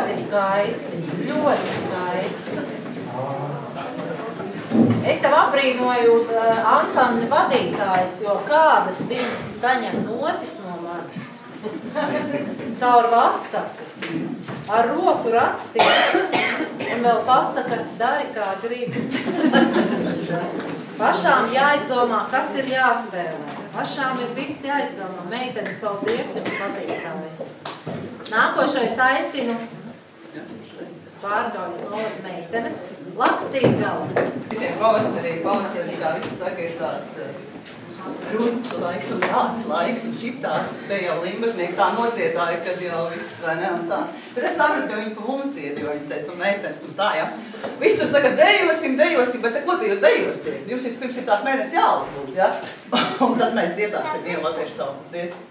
ļoti skaisti, ļoti skaisti. Es jau abrīnoju ansambļa vadītājus, jo kādas viņas saņem notis no manis. Caur WhatsApp, ar roku rakstītas un vēl pasaka, dari kā gribi. Pašām jāizdomā, kas ir jāspēlē. Pašām ir viss jāizdomā. Meitenes, paldies jums, vadītājs. Nākošais aicinu Pārgaujas novada meitenes Lakstīgalas. Visiem pavasaris, kā visi saka, ir tāds runču laiks un tāds laiks un šip tāds. Te jau limbažnieki tā nociedāja, kad jau viss, vai ne, un tā. Bet es sapratu, ka viņi pa mums ied, jo viņi teica, un meitenes un tā, ja. Visi tur saka, dejosim, bet ko tu jūs dejosim? Jums vispirms ir tās meitenes jāuzlūdz, ja? Un tad mēs dziedāsim vienu latviešu tautas dziesmu.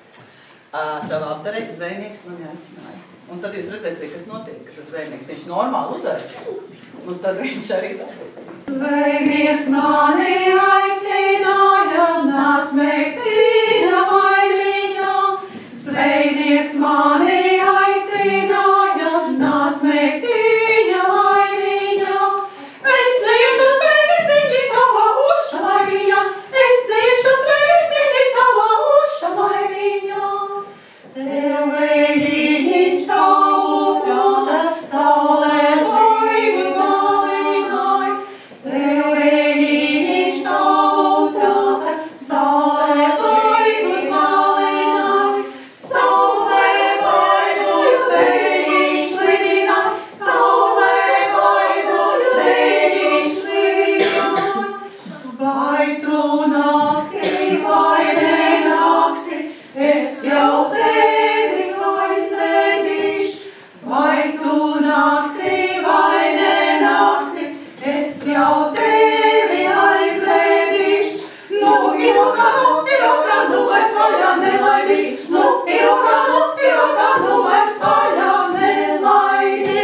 Tavā apdarē zvejnieks mani aicināja. Un tad jūs redzēsiet, kas notiek, ka tas zvejnieks, viņš normāli uzaicina. Un tad viņš arī tā. Zvejnieks mani aicināja, nāc meitiņa laimiņā. Zvejnieks mani aicināja, nāc meitiņa laimiņā. Es neiešu zvejnieciņi tavā uša laimiņā. Es neiešu zvejnieciņi tavā uša laimiņā. Tev vējiņš tavu, tas saulē vaigus malināj. Tev vējiņš tavu, tas saulē vaigus malināj. Saulē vaigus vējiņš lidināj. Saulē vaigus vējiņš lidināj. Vai tu nāksi, vai nenāksi, es jau tevi aizvedīšu. Vai tu nāksi, vai nenāksi, es jau tevi aizvedīšu. Nu, iroka, nu, es vaļā nelaidīšu. Nu, iroka, nu, es vaļā nelaidīšu.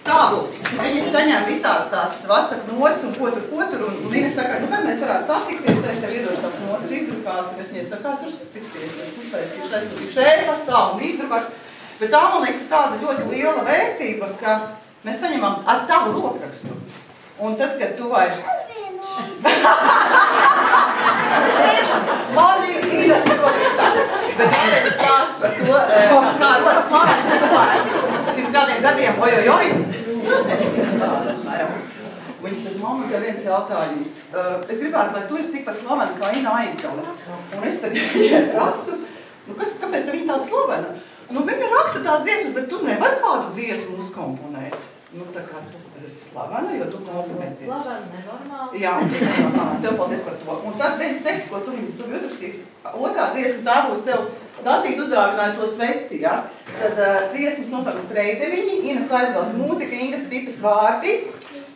Tā būs. Viņi saņem visās tās WhatsApp notis un ko tur, un viņa saka, nu, kad mēs varētu satikties, tad es tev iedošu tās notis izdrukāts, un es viņai saku, kas var satikties, es uztaisīšu, aizsūtīšu e-pastā un izdrukāšu. Bet tā, man liekas, ir tāda ļoti liela vērtība, ka mēs saņemam ar tavu rokrakstu. Un tad, kad tu vairs... Man ir īdas rokrakstā. Bet vienreiz stāsts par to, kā ļoti slaveni cilvēki. Pirms gadiem, ojojoj. Viņi saka, mamma, tev viens jautājums. Es gribētu, lai tu esi tikpat slavena, kā Ina Aizdala. Un es tad viņai prasu, nu, kāpēc te viņa tāda slavena? Nu, viņa raksta tās dziesmas, bet tu nevari kādu dziesmu uzkomponēt. Nu, tā kā tu esi slavena, jo tu komponēt dziesmas. Slavena, nenormāli. Jā, un tas nenormāli. Tev paldies par to. Un tad viens teksts, ko tu uzrakstīs, otrā dziesma, tā būs tev Dacīt uzdāvināja to sveci, ja? Tad dziesmas nosaukums Reideviņi, Inas Aizgals mūzika, Ingas Cipas vārdi.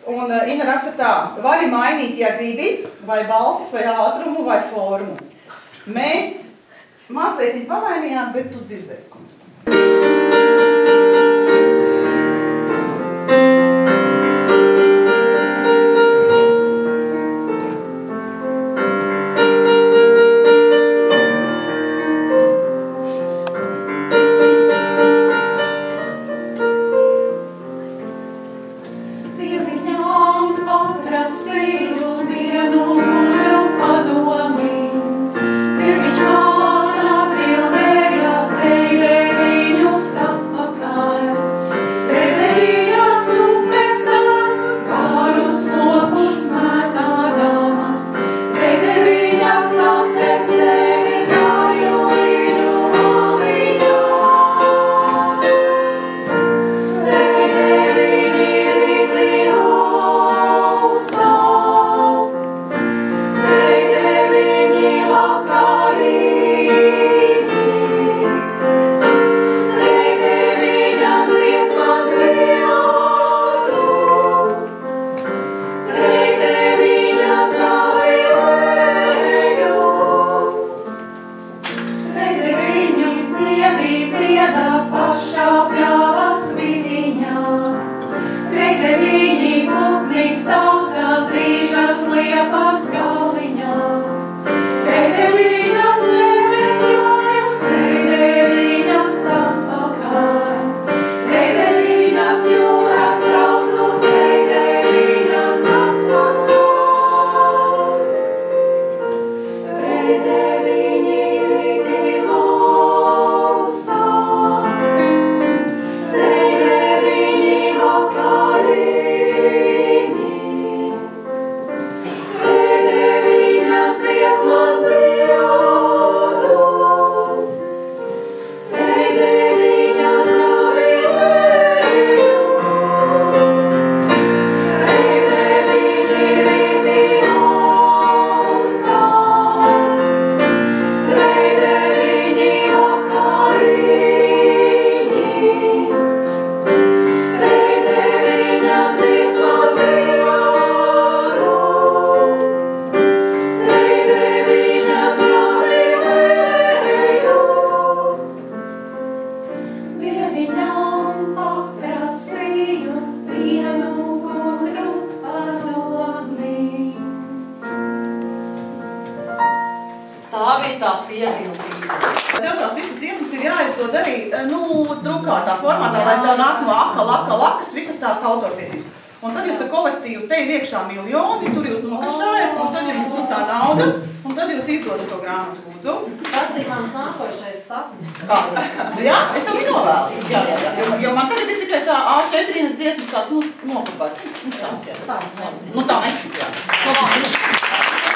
Un Ina raksta tā, vari mainīt, ja gribi, vai balsis, vai ātrumu, vai formu. Mēs mazliet viņu pamainījām, bet tu dzirdēsi, ko mēs tam. Viņš man atbildēja, teidē viņu to darīt, drukātā formātā, lai tev nāk no lakas, visas tās autortiesības. Un tad jūs ar kolektīvu, te ir iekšā miljoni, tur jūs nokašājat, un tad jums būs tā nauda, un tad jūs izdodat to grāmatu, lūdzu. Tas ir mans nākošais sapnis. Kāds? Jā, es tam novēlu. Jā, jo man tagad ir tikai tā Ķetrīnas dziesmas tāds, nokupāts. Tā nesīt, jā.